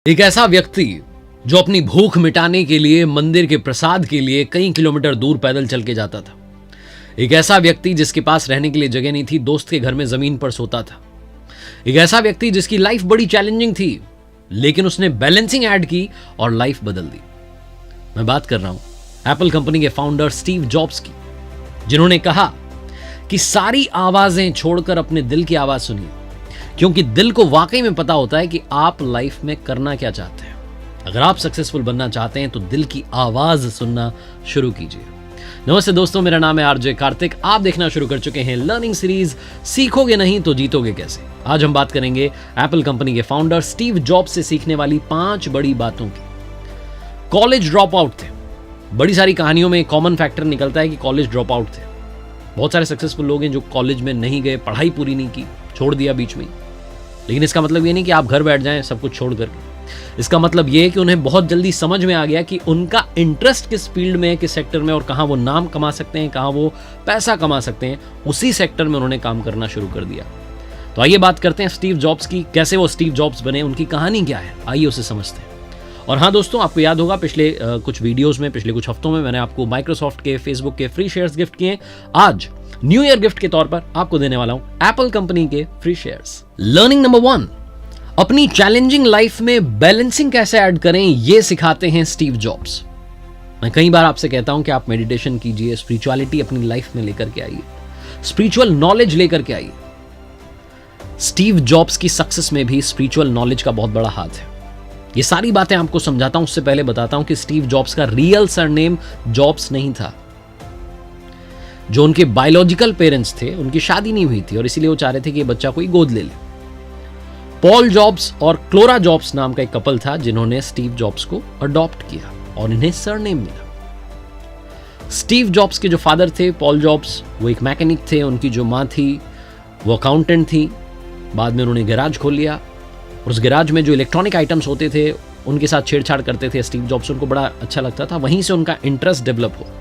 एक ऐसा व्यक्ति जो अपनी भूख मिटाने के लिए मंदिर के प्रसाद के लिए कई किलोमीटर दूर पैदल चल के जाता था। एक ऐसा व्यक्ति जिसके पास रहने के लिए जगह नहीं थी, दोस्त के घर में जमीन पर सोता था। एक ऐसा व्यक्ति जिसकी लाइफ बड़ी चैलेंजिंग थी, लेकिन उसने बैलेंसिंग ऐड की और लाइफ बदल दी। मैं बात कर रहा हूं एप्पल कंपनी के फाउंडर स्टीव जॉब्स की, जिन्होंने कहा कि सारी आवाजें छोड़कर अपने दिल की आवाज सुनिए, क्योंकि दिल को वाकई में पता होता है कि आप लाइफ में करना क्या चाहते हैं। अगर आप सक्सेसफुल बनना चाहते हैं तो दिल की आवाज सुनना शुरू कीजिए। नमस्ते दोस्तों, मेरा नाम है आरजे कार्तिक। आप देखना शुरू कर चुके हैं लर्निंग सीरीज सीखोगे नहीं तो जीतोगे कैसे। आज हम बात करेंगे एप्पल कंपनी के फाउंडर स्टीव जॉब्स से सीखने वाली 5 बड़ी बातों की। कॉलेज ड्रॉप आउट थे। बड़ी सारी कहानियों में कॉमन फैक्टर निकलता है कि कॉलेज ड्रॉप आउट थे। बहुत सारे सक्सेसफुल लोग हैं जो कॉलेज में नहीं गए, पढ़ाई पूरी नहीं की, छोड़ दिया बीच में। लेकिन इसका मतलब ये नहीं कि आप घर बैठ जाएं सब कुछ छोड़ करके। इसका मतलब ये है कि उन्हें बहुत जल्दी समझ में आ गया कि उनका इंटरेस्ट किस फील्ड में है, किस सेक्टर में, और कहां वो नाम कमा सकते हैं, कहां वो पैसा कमा सकते हैं। उसी सेक्टर में उन्होंने काम करना शुरू कर दिया। तो आइए बात करते हैं स्टीव जॉब्स की। कैसे वो स्टीव जॉब्स बने, उनकी कहानी क्या है, आइए उसे समझते हैं। और हाँ दोस्तों, आपको याद होगा पिछले कुछ वीडियोस में, पिछले कुछ हफ्तों में मैंने आपको माइक्रोसॉफ्ट के, फेसबुक के फ्री शेयर्स गिफ्ट किए। आज न्यू ईयर गिफ्ट के तौर पर आपको देने वाला हूं एप्पल कंपनी के फ्री शेयर्स। लर्निंग नंबर 1, अपनी चैलेंजिंग लाइफ में बैलेंसिंग कैसे ऐड करें, यह सिखाते हैं स्टीव जॉब्स। मैं कई बार आपसे कहता हूं कि आप मेडिटेशन कीजिए, स्पिरिचुअलिटी अपनी लाइफ में लेकर के आइए, स्पिरिचुअल नॉलेज लेकर के आइए। स्टीव जॉब्स की सक्सेस में भी स्पिरिचुअल नॉलेज का बहुत बड़ा हाथ है। ये सारी बातें आपको समझाता हूं, उससे पहले बताता हूं कि स्टीव जॉब्स का रियल सरनेम जॉब्स नहीं था। जो उनके बायोलॉजिकल पेरेंट्स थे, उनकी शादी नहीं हुई थी और इसीलिए वो चाह रहे थे कि ये बच्चा कोई गोद ले ले। पॉल जॉब्स और क्लोरा जॉब्स नाम का एक कपल था जिन्होंने स्टीव जॉब्स को अडॉप्ट किया और इन्हें सरनेम मिला। स्टीव जॉब्स के जो फादर थे पॉल जॉब्स, वो एक मैकेनिक थे। उनकी जो माँ थी वो अकाउंटेंट थी। बाद में उन्होंने गैराज खोल लिया और उस गैराज में जो इलेक्ट्रॉनिक आइटम्स होते थे उनके साथ छेड़छाड़ करते थे स्टीव जॉब्स। उनको बड़ा अच्छा लगता था, वहीं से उनका इंटरेस्ट डेवलप हुआ।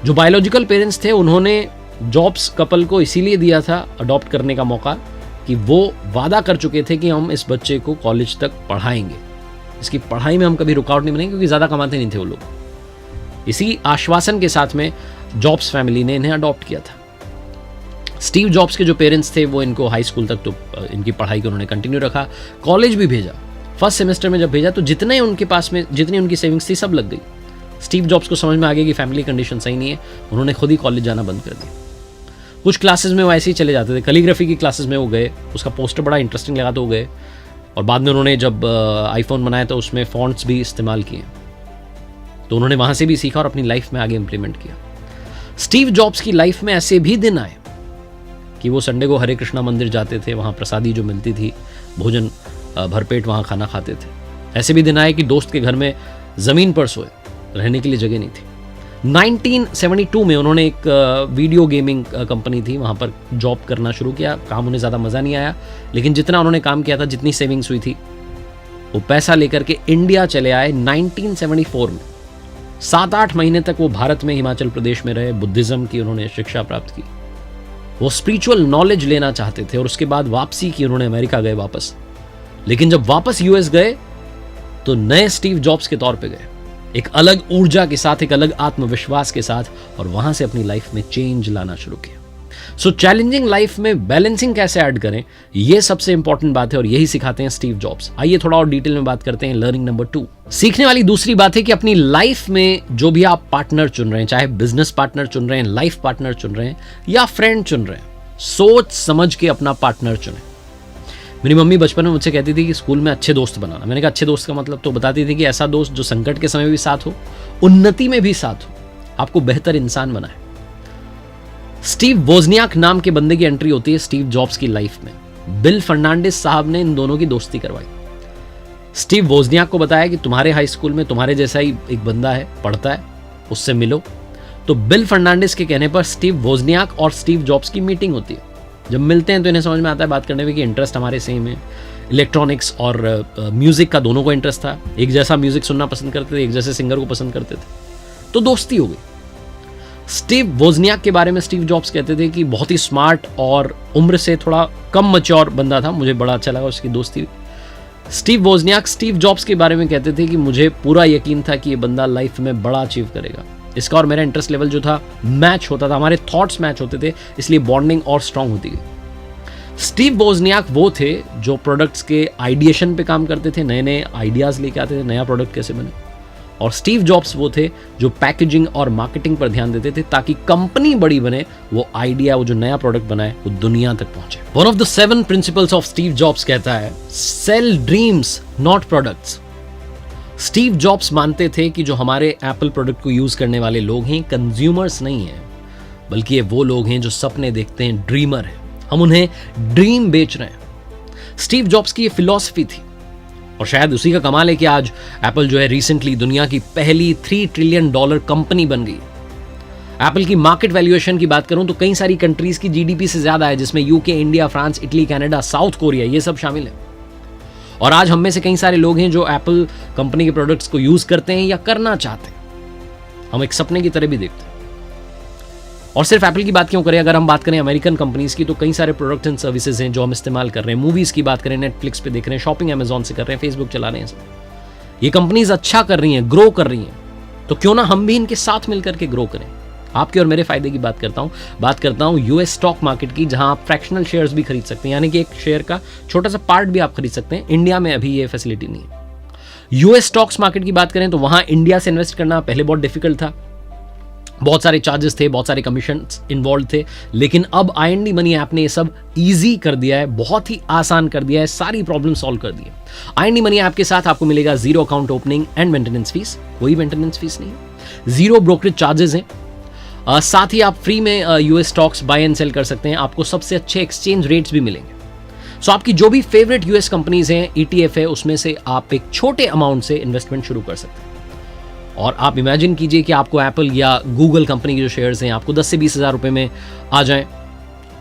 जो बायोलॉजिकल पेरेंट्स थे उन्होंने जॉब्स कपल को इसीलिए दिया था अडॉप्ट करने का मौका कि वो वादा कर चुके थे कि हम इस बच्चे को कॉलेज तक पढ़ाएंगे, इसकी पढ़ाई में हम कभी रुकावट नहीं बनेंगे, क्योंकि ज़्यादा कमाते नहीं थे वो लोग। इसी आश्वासन के साथ में जॉब्स फैमिली ने इन्हें अडॉप्ट किया था। स्टीव जॉब्स के जो पेरेंट्स थे वो इनको हाई स्कूल तक तो इनकी पढ़ाई को उन्होंने कंटिन्यू रखा। कॉलेज भी भेजा। फर्स्ट सेमेस्टर में जब भेजा तो जितने उनके पास में जितनी उनकी सेविंग्स थी सब लग गई। स्टीव जॉब्स को समझ में आ गया कि फैमिली कंडीशन सही नहीं है, उन्होंने खुद ही कॉलेज जाना बंद कर दिया। कुछ क्लासेस में वो ऐसे ही चले जाते थे। कैलीग्राफी की क्लासेस में वो गए, उसका पोस्टर बड़ा इंटरेस्टिंग लगा तो वो गए। और बाद में उन्होंने जब आईफोन बनाया तो उसमें फॉन्ट्स भी इस्तेमाल किए, तो उन्होंने वहाँ से भी सीखा और अपनी लाइफ में आगे इंप्लीमेंट किया। स्टीव जॉब्स की लाइफ में ऐसे भी दिन आए कि वो संडे को हरे कृष्णा मंदिर जाते थे, वहाँ प्रसादी जो मिलती थी, भोजन भरपेट वहाँ खाना खाते थे। ऐसे भी दिन आए कि दोस्त के घर में ज़मीन पर सोए, रहने के लिए जगह नहीं थी। 1972 में उन्होंने एक वीडियो गेमिंग कंपनी थी, वहाँ पर जॉब करना शुरू किया। काम उन्हें ज़्यादा मज़ा नहीं आया, लेकिन जितना उन्होंने काम किया था, जितनी सेविंग्स हुई थी, वो पैसा लेकर के इंडिया चले आए 1974 में। 7-8 महीने तक वो भारत में हिमाचल प्रदेश में रहे, बुद्धिज़्म की उन्होंने शिक्षा प्राप्त की। वो स्पिरिचुअल नॉलेज लेना चाहते थे और उसके बाद वापसी की, उन्होंने अमेरिका गए वापस। लेकिन जब वापस यूएस गए तो नए स्टीव जॉब्स के तौर पे गए, एक अलग ऊर्जा के साथ, एक अलग आत्मविश्वास के साथ, और वहां से अपनी लाइफ में चेंज लाना शुरू किया। सो चैलेंजिंग लाइफ में बैलेंसिंग कैसे ऐड करें, यह सबसे इंपॉर्टेंट बात है और यही सिखाते हैं स्टीव जॉब्स। आइए थोड़ा और डिटेल में बात करते हैं। लर्निंग नंबर 2, सीखने वाली दूसरी बात है कि अपनी लाइफ में जो भी आप पार्टनर चुन रहे हैं, चाहे बिजनेस पार्टनर चुन रहे हैं, लाइफ पार्टनर चुन रहे हैं या फ्रेंड चुन रहे हैं, सोच समझ के अपना पार्टनर चुनें। मेरी मम्मी बचपन में मुझसे कहती थी कि स्कूल में अच्छे दोस्त बनाना। मैंने कहा अच्छे दोस्त का मतलब, तो बताती थी कि ऐसा दोस्त जो संकट के समय भी साथ हो, उन्नति में भी साथ हो, आपको बेहतर इंसान बनाए। स्टीव वोजनियाक नाम के बंदे की एंट्री होती है स्टीव जॉब्स की लाइफ में। बिल फर्नांडिस साहब ने इन दोनों की दोस्ती करवाई। स्टीव वोजनियाक को बताया कि तुम्हारे हाई स्कूल में तुम्हारे जैसा ही एक बंदा है, पढ़ता है, उससे मिलो। तो बिल फर्नांडिस के कहने पर स्टीव वोजनियाक और स्टीव जॉब्स की मीटिंग होती है। जब मिलते हैं तो इन्हें समझ में आता है बात करने में कि इंटरेस्ट हमारे सेम है। इलेक्ट्रॉनिक्स और म्यूजिक का दोनों को इंटरेस्ट था, एक जैसा म्यूजिक सुनना पसंद करते थे, एक जैसे सिंगर को पसंद करते थे, तो दोस्ती हो गई। स्टीव वोजनियाक के बारे में स्टीव जॉब्स कहते थे कि बहुत ही स्मार्ट और उम्र से थोड़ा कम मैच्योर बंदा था। मुझे बड़ा अच्छा लगा उसकी दोस्ती। स्टीव वोज़नियाक स्टीव जॉब्स के बारे में कहते थे कि मुझे पूरा यकीन था कि ये बंदा लाइफ में बड़ा अचीव करेगा। इसका और मेरा इंटरेस्ट लेवल जो था मैच होता था, हमारे थॉट्स मैच होते थे, इसलिए बॉन्डिंग और स्ट्रांग होती गई। स्टीव वोज़नियाक वो थे जो प्रोडक्ट्स के आइडिएशन पे काम करते थे, नए नए आइडियाज लेके आते थे, नया प्रोडक्ट कैसे बने। और स्टीव जॉब्स वो थे जो पैकेजिंग और मार्केटिंग पर ध्यान देते थे ताकि कंपनी बड़ी बने, वो आइडिया, वो जो नया प्रोडक्ट बनाए वो दुनिया तक पहुंचे। One of the 7 principles of Steve Jobs कहता है, sell dreams not products. Steve Jobs मानते थे कि जो हमारे एप्पल प्रोडक्ट को यूज करने वाले लोग हैं, कंज्यूमर्स नहीं हैं, बल्कि ये वो लोग हैं जो सपने देखते हैं, ड्रीमर हैं। हम उन्हें ड्रीम बेच रहे हैं। स्टीव जॉब्स की ये फिलॉसफी थी और शायद उसी का कमाल है कि आज एप्पल जो है रिसेंटली दुनिया की पहली $3 ट्रिलियन कंपनी बन गई। एप्पल की मार्केट वैल्यूएशन की बात करूं तो कई सारी कंट्रीज की जीडीपी से ज्यादा है, जिसमें UK, India, France, Italy, Canada, south Korea, ये सब शामिल है। और आज हम में से कई सारे लोग हैं जो एप्पल कंपनी के प्रोडक्ट्स को यूज करते हैं या करना चाहते हैं। हम एक सपने की तरह भी देखते हैं। और सिर्फ एप्पल की बात क्यों करें, अगर हम बात करें अमेरिकन कंपनीज की, तो कई सारे प्रोडक्ट्स एंड सर्विसेज हैं जो हम इस्तेमाल कर रहे हैं। मूवीज की बात करें, नेटफ्लिक्स पे देख रहे हैं, शॉपिंग अमेजॉन से कर रहे हैं, फेसबुक चला रहे हैं। ये कंपनीज अच्छा कर रही हैं, ग्रो कर रही हैं, तो क्यों ना हम भी इनके साथ मिलकर के ग्रो करें। आपके और मेरे फायदे की बात करता हूं यूएस स्टॉक मार्केट की, जहां आप फ्रैक्शनल शेयर्स भी खरीद सकते हैं, यानी कि एक शेयर का छोटा सा पार्ट भी आप खरीद सकते हैं। इंडिया में अभी ये फैसिलिटी नहीं है। यूएस स्टॉक्स मार्केट की बात करें तो वहां इंडिया से इन्वेस्ट करना पहले बहुत डिफिकल्ट था, बहुत सारे चार्जेस थे, बहुत सारे कमीशन इन्वॉल्व थे, लेकिन अब IND मनी ऐप ने ये सब इजी कर दिया है, बहुत ही आसान कर दिया है, सारी प्रॉब्लम सॉल्व कर दी है। IND मनी ऐप के साथ आपको मिलेगा 0 account opening and maintenance fees, कोई मेंटेनेंस फीस नहीं है, 0 ब्रोकरेज चार्जेस हैं। साथ ही आप फ्री में US stocks buy and sell कर सकते हैं, आपको सबसे अच्छे एक्सचेंज रेट्स भी मिलेंगे। सो आपकी जो भी फेवरेट यूएस कंपनीज हैं, ETF है, उसमें से आप एक छोटे अमाउंट से इन्वेस्टमेंट शुरू कर सकते हैं। और आप इमेजिन कीजिए कि आपको एप्पल या गूगल कंपनी के जो शेयर्स हैं आपको 10 से 20 हज़ार रुपए में आ जाएं।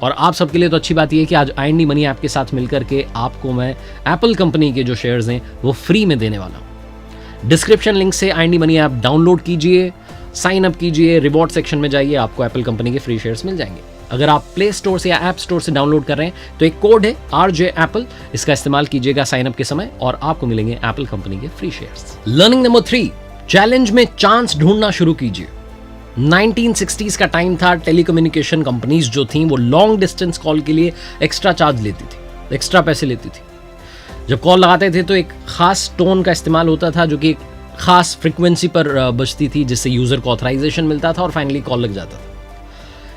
और आप सबके लिए तो अच्छी बात यह है कि आज IND मनी ऐप के साथ मिलकर के आपको मैं एप्पल कंपनी के जो शेयर्स हैं वो फ्री में देने वाला हूं। डिस्क्रिप्शन लिंक से IND मनी ऐप डाउनलोड कीजिए, साइन अप कीजिए, रिवॉर्ड सेक्शन में जाइए, आपको एप्पल कंपनी के फ्री शेयर्स मिल जाएंगे। अगर आप प्ले स्टोर से या ऐप स्टोर से डाउनलोड कर रहे हैं तो एक कोड है RJ Apple, इसका इस्तेमाल कीजिएगा साइन अप के समय और आपको मिलेंगे एप्पल कंपनी के free shares. Learning number 3, challenge में चांस ढूंढना शुरू कीजिए। 1960s का टाइम था, टेलीकम्युनिकेशन कंपनीज जो थी वो लॉन्ग डिस्टेंस कॉल के लिए एक्स्ट्रा चार्ज लेती थी, एक्स्ट्रा पैसे लेती थी। जब कॉल लगाते थे तो एक खास टोन का इस्तेमाल होता था जो कि एक खास फ्रीक्वेंसी पर बजती थी, जिससे यूजर को ऑथराइजेशन मिलता था और फाइनली कॉल लग जाता था।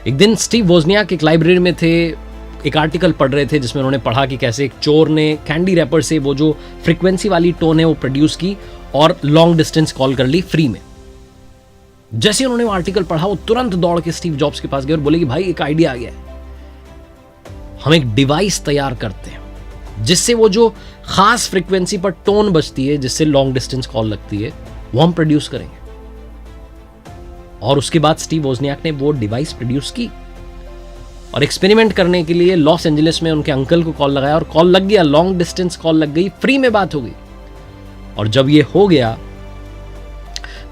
एक दिन स्टीव वोज़नियाक एक लाइब्रेरी में थे, एक आर्टिकल पढ़ रहे थे जिसमें उन्होंने पढ़ा कि कैसे एक चोर ने कैंडी रैपर से वो जो फ्रीक्वेंसी वाली टोन है वो प्रोड्यूस की और लॉन्ग डिस्टेंस कॉल कर ली फ्री में। जैसे उन्होंने वो आर्टिकल पढ़ा, वो तुरंत दौड़ के स्टीव जॉब्स के पास गए और बोले कि भाई एक आइडिया आ गया है, हम एक डिवाइस तैयार करते हैं जिससे वो जो खास फ्रीक्वेंसी पर टोन बजती है, जिससे लॉन्ग डिस्टेंस कॉल लगती है, वो हम प्रोड्यूस करेंगे। और उसके बाद स्टीव वोज़नियाक ने वो डिवाइस प्रोड्यूस की और एक्सपेरिमेंट करने के लिए लॉस एंजलिस में उनके अंकल को कॉल लगाया और कॉल लग गया, लॉन्ग डिस्टेंस कॉल लग गई, फ्री में बात हो गई। और जब ये हो गया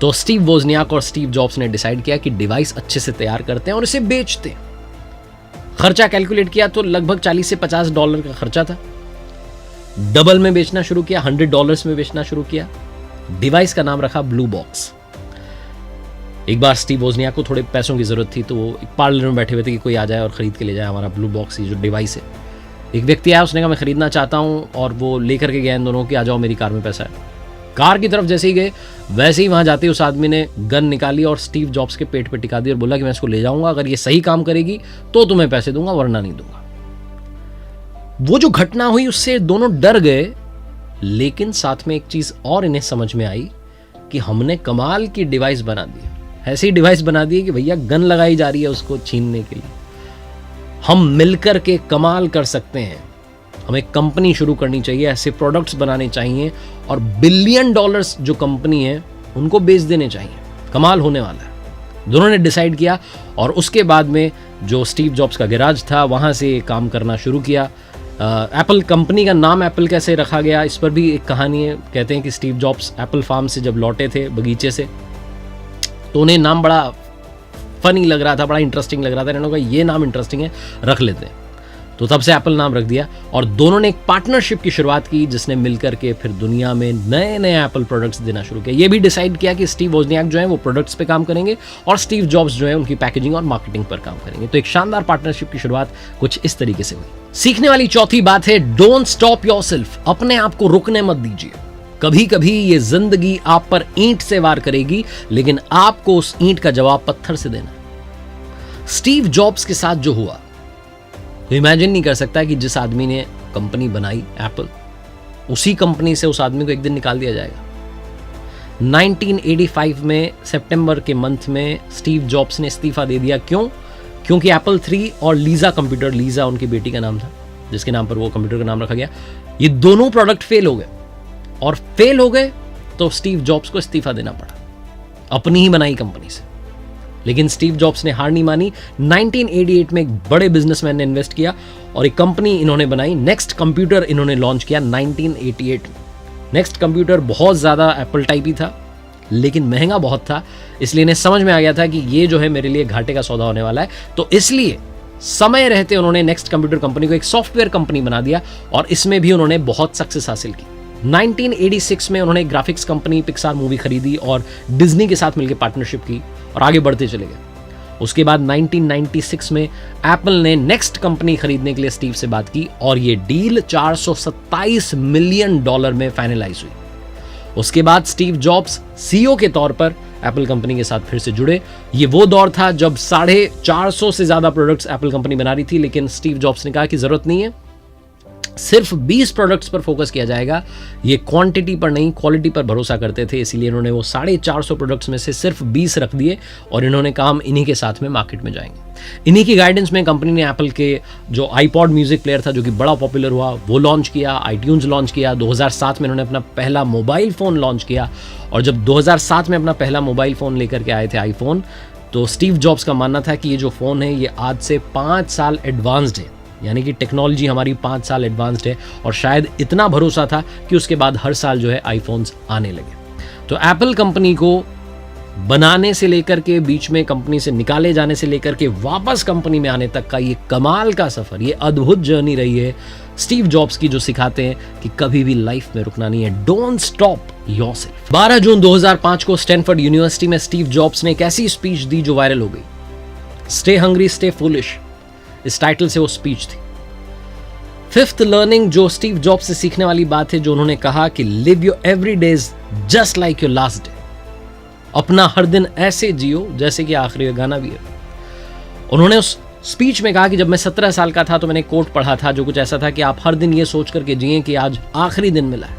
तो स्टीव वोज़नियाक और स्टीव जॉब्स ने डिसाइड किया कि डिवाइस अच्छे से तैयार करते हैं और इसे बेचते हैं। खर्चा कैलकुलेट किया तो लगभग $40 से $50 का खर्चा था। डबल में बेचना शुरू किया, $100 में बेचना शुरू किया। डिवाइस का नाम रखा ब्लू बॉक्स। एक बार स्टीव वोज़नियाक को थोड़े पैसों की जरूरत थी तो वो एक पार्लर में बैठे हुए थे कि कोई आ जाए और खरीद के ले जाए हमारा ब्लू बॉक्स, ये जो डिवाइस है। एक व्यक्ति आया, उसने कहा मैं खरीदना चाहता हूं, और वो लेकर के गया इन दोनों कि आ जाओ मेरी कार में पैसा है। कार की तरफ जैसे ही गए वैसे ही वहां जाते उस आदमी ने गन निकाली और स्टीव जॉब्स के पेट पे टिका दी और बोला कि मैं इसको ले जाऊंगा, अगर ये सही काम करेगी तो तुम्हें पैसे दूंगा वरना नहीं दूंगा। वो जो घटना हुई उससे दोनों डर गए, लेकिन साथ में एक चीज और इन्हें समझ में आई कि हमने कमाल की डिवाइस बना दी। ऐसी डिवाइस बना दी कि भैया गन लगाई जा रही है उसको छीनने के लिए, हम मिलकर के कमाल कर सकते हैं। हमें कंपनी शुरू करनी चाहिए, ऐसे प्रोडक्ट्स बनाने चाहिए और $1 बिलियन जो कंपनी है उनको बेच देने चाहिए, कमाल होने वाला है। दोनों ने डिसाइड किया और उसके बाद में जो स्टीव जॉब्स का गैराज था वहां से काम करना शुरू किया। एप्पल कंपनी का नाम एप्पल कैसे रखा गया, इस पर भी एक कहानी है। कहते हैं कि स्टीव जॉब्स एप्पल फार्म से जब लौटे थे बगीचे से, तो उन्हें नाम बड़ा फनी लग रहा था, बड़ा इंटरेस्टिंग लग रहा था। इन्होंने कहा ये नाम इंटरेस्टिंग है, रख लेते हैं। तो तब से एप्पल नाम रख दिया और दोनों ने एक पार्टनरशिप की शुरुआत की जिसने मिलकर के फिर दुनिया में नए नए एप्पल प्रोडक्ट्स देना शुरू किया। ये भी डिसाइड किया कि स्टीव वोजनियाक जो है वो प्रोडक्ट्स पे काम करेंगे और स्टीव जॉब्स जो है उनकी पैकेजिंग और मार्केटिंग पर काम करेंगे। तो एक शानदार पार्टनरशिप की शुरुआत कुछ इस तरीके से हुई। सीखने वाली चौथी बात है डोंट स्टॉप योरसेल्फ। अपने आप को रुकने मत दीजिए। कभी कभी ये जिंदगी आप पर ईंट से वार करेगी, लेकिन आपको उस ईंट का जवाब पत्थर से देना। स्टीव जॉब्स के साथ जो हुआ तो इमेजिन नहीं कर सकता कि जिस आदमी ने कंपनी बनाई एप्पल, उसी कंपनी से उस आदमी को एक दिन निकाल दिया जाएगा। 1985 में सितंबर के मंथ में स्टीव जॉब्स ने इस्तीफा दे दिया। क्यों? क्योंकि एप्पल 3 और लीजा कंप्यूटर, लीजा उनकी बेटी का नाम था जिसके नाम पर वो कंप्यूटर का नाम रखा गया, ये दोनों प्रोडक्ट फेल हो गए। और फेल हो गए तो स्टीव जॉब्स को इस्तीफा देना पड़ा अपनी ही बनाई कंपनी से। लेकिन स्टीव जॉब्स ने हार नहीं मानी। 1988 में एक बड़े बिजनेसमैन ने इन्वेस्ट किया और एक कंपनी इन्होंने बनाई, नेक्स्ट कंप्यूटर इन्होंने लॉन्च किया 1988 में। नेक्स्ट कंप्यूटर बहुत ज़्यादा एप्पल टाइप ही था, लेकिन महंगा बहुत था, इसलिए इन्हें समझ में आ गया था कि ये जो है मेरे लिए घाटे का सौदा होने वाला है। तो इसलिए समय रहते उन्होंने नेक्स्ट कंप्यूटर कंपनी को एक सॉफ्टवेयर कंपनी बना दिया और इसमें भी उन्होंने बहुत सक्सेस हासिल की। 1986 में उन्होंने ग्राफिक्स कंपनी पिक्सार मूवी खरीदी और डिज्नी के साथ मिलकर पार्टनरशिप की और आगे बढ़ते चले गए। उसके बाद 1996 में एप्पल ने नेक्स्ट कंपनी खरीदने के लिए स्टीव से बात की और ये डील $427 मिलियन में फाइनलाइज हुई। उसके बाद स्टीव जॉब्स सीईओ के तौर पर एप्पल कंपनी के साथ फिर से जुड़े। ये वो दौर था जब 450 से ज्यादा प्रोडक्ट्स एप्पल कंपनी बना रही थी, लेकिन स्टीव जॉब्स ने कहा कि जरूरत नहीं है, सिर्फ 20 प्रोडक्ट्स पर फोकस किया जाएगा। ये क्वांटिटी पर नहीं, क्वालिटी पर भरोसा करते थे, इसीलिए इन्होंने वो 450 प्रोडक्ट्स में से सिर्फ 20 रख दिए और इन्होंने काम इन्हीं के साथ में मार्केट में जाएंगे। इन्हीं की गाइडेंस में कंपनी ने एप्पल के जो आईपॉड म्यूजिक प्लेयर था जो कि बड़ा पॉपुलर हुआ वो लॉन्च किया, आईट्यून्स लॉन्च किया। 2007 में इन्होंने अपना पहला मोबाइल फ़ोन लॉन्च किया और जब 2007 में अपना पहला मोबाइल फ़ोन लेकर के आए थे आईफोन, तो स्टीव जॉब्स का मानना था कि ये जो फ़ोन है ये आज से 5 साल एडवांस्ड है, यानी कि टेक्नोलॉजी हमारी 5 साल एडवांस्ड है। और शायद इतना भरोसा था कि उसके बाद हर साल जो है आईफोन्स आने लगे। तो एप्पल कंपनी को बनाने से लेकर के बीच में कंपनी से निकाले जाने से लेकर के वापस कंपनी में आने तक का ये कमाल का सफर, ये अद्भुत जर्नी रही है स्टीव जॉब्स की, जो सिखाते हैं कि कभी भी लाइफ में रुकना नहीं है। Don't stop yourself. 12 जून 2005 को स्टैनफोर्ड यूनिवर्सिटी में स्टीव जॉब्स ने एक ऐसी स्पीच दी जो वायरल हो गई। स्टे हंग्री स्टे फूलिश, इस टाइटल से वो स्पीच थी। फिफ्थ लर्निंग जो स्टीव जॉब्स से सीखने वाली बात है, जो उन्होंने कहा कि live your every days just like your last day. अपना हर दिन ऐसे जियो जैसे कि आखिरी गाना भी है। उन्होंने उस स्पीच में कहा कि जब मैं 17 साल का था तो मैंने कोट पढ़ा था जो कुछ ऐसा था कि आप हर दिन ये सोच करके जिए कि आज आखिरी दिन मिला है,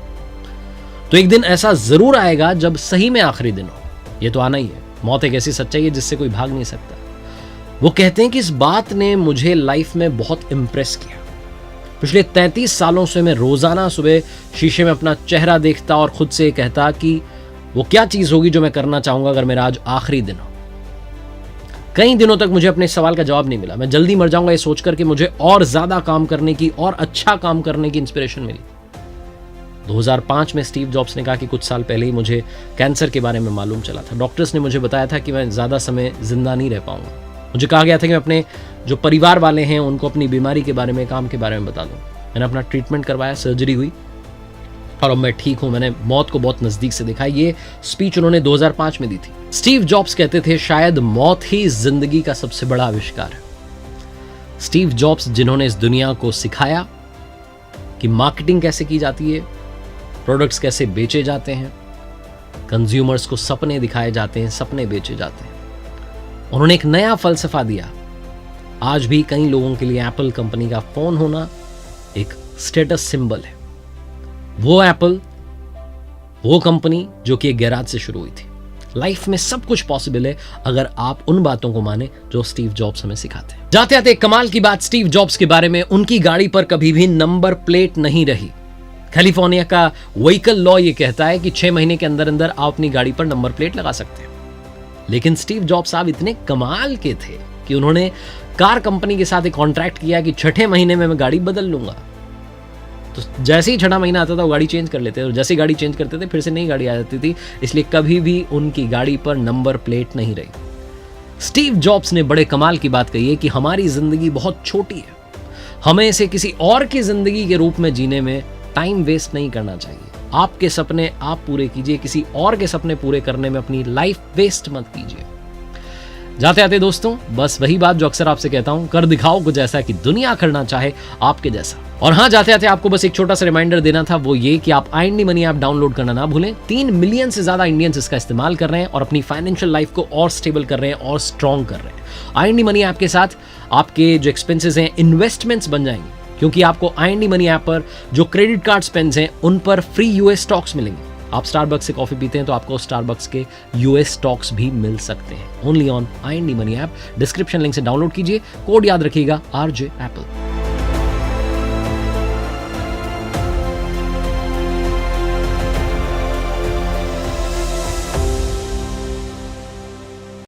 तो एक दिन ऐसा जरूर आएगा जब सही में आखिरी दिन हो। ये तो आना ही है। मौत एक ऐसी सच्चाई है जिससे कोई भाग नहीं सकता। वो कहते हैं कि इस बात ने मुझे लाइफ में बहुत इम्प्रेस किया। पिछले 33 सालों से मैं रोजाना सुबह शीशे में अपना चेहरा देखता और खुद से कहता कि वो क्या चीज होगी जो मैं करना चाहूंगा अगर मेरा आज आखिरी दिन हो। कई दिनों तक मुझे अपने इस सवाल का जवाब नहीं मिला। मैं जल्दी मर जाऊंगा ये सोचकर कि मुझे और ज्यादा काम करने की और अच्छा काम करने की इंस्पिरेशन मिली। 2005 में स्टीव जॉब्स ने कहा कि कुछ साल पहले ही मुझे कैंसर के बारे में मालूम चला था। डॉक्टर्स ने मुझे बताया था कि मैं ज्यादा समय जिंदा नहीं रह पाऊंगा। मुझे कहा गया था कि मैं अपने जो परिवार वाले हैं उनको अपनी बीमारी के बारे में, काम के बारे में बता दूं। मैंने अपना ट्रीटमेंट करवाया, सर्जरी हुई और अब मैं ठीक हूं। मैंने मौत को बहुत नजदीक से देखा। ये स्पीच उन्होंने 2005 में दी थी। स्टीव जॉब्स कहते थे शायद मौत ही जिंदगी का सबसे बड़ा आविष्कार है। स्टीव जॉब्स जिन्होंने इस दुनिया को सिखाया कि मार्केटिंग कैसे की जाती है, प्रोडक्ट्स कैसे बेचे जाते हैं, कंज्यूमर्स को सपने दिखाए जाते हैं, सपने बेचे जाते हैं। उन्होंने एक नया फलसफा दिया। आज भी कई लोगों के लिए एप्पल कंपनी का फोन होना एक स्टेटस सिंबल है। वो एप्पल, वो कंपनी जो कि एक गैराज से शुरू हुई थी। लाइफ में सब कुछ पॉसिबल है अगर आप उन बातों को माने जो स्टीव जॉब्स हमें सिखाते हैं। जाते आते कमाल की बात स्टीव जॉब्स के बारे में, उनकी गाड़ी पर कभी भी नंबर प्लेट नहीं रही। कैलिफोर्निया का व्हीकल लॉ ये कहता है कि 6 महीने के अंदर अंदर आप अपनी गाड़ी पर नंबर प्लेट लगा सकते हैं। लेकिन स्टीव जॉब्स साहब इतने कमाल के थे कि उन्होंने कार कंपनी के साथ एक कॉन्ट्रैक्ट किया कि 6ठे महीने में मैं गाड़ी बदल लूंगा। तो जैसे ही 6ठा महीना आता था वो गाड़ी चेंज कर लेते और जैसे ही गाड़ी चेंज करते थे फिर से नई गाड़ी आ जाती थी। इसलिए कभी भी उनकी गाड़ी पर नंबर प्लेट नहीं रही। स्टीव जॉब्स ने बड़े कमाल की बात कही है कि हमारी जिंदगी बहुत छोटी है, हमें इसे किसी और की जिंदगी के रूप में जीने में टाइम वेस्ट नहीं करना चाहिए। आपके सपने आप पूरे कीजिए, किसी और के सपने पूरे करने में अपनी लाइफ वेस्ट मत कीजिए। जाते आते दोस्तों, बस वही बात जो अक्सर आपसे कहता हूं, कर दिखाओ कुछ ऐसा कि दुनिया करना चाहे आपके जैसा। और हाँ, जाते आते आपको बस एक छोटा सा रिमाइंडर देना था, वो ये कि आप IND मनी ऐप डाउनलोड करना ना भूलें। 3 मिलियन से ज्यादा इंडियंस इसका इस्तेमाल कर रहे हैं और अपनी फाइनेंशियल लाइफ को और स्टेबल कर रहे हैं और स्ट्रॉन्ग कर रहे हैं। IND मनी ऐप के साथ आपके जो एक्सपेंसेस हैं इन्वेस्टमेंट्स बन जाएंगे, क्योंकि आपको IND मनी ऐप पर जो क्रेडिट कार्ड स्पेंड्स हैं उन पर फ्री US स्टॉक्स मिलेंगे। आप स्टारबक्स से कॉफी पीते हैं तो आपको स्टारबक्स के US स्टॉक्स भी मिल सकते हैं। Only on IND money app. Description link से डाउनलोड कीजिए, कोड याद रखिएगा RJ Apple।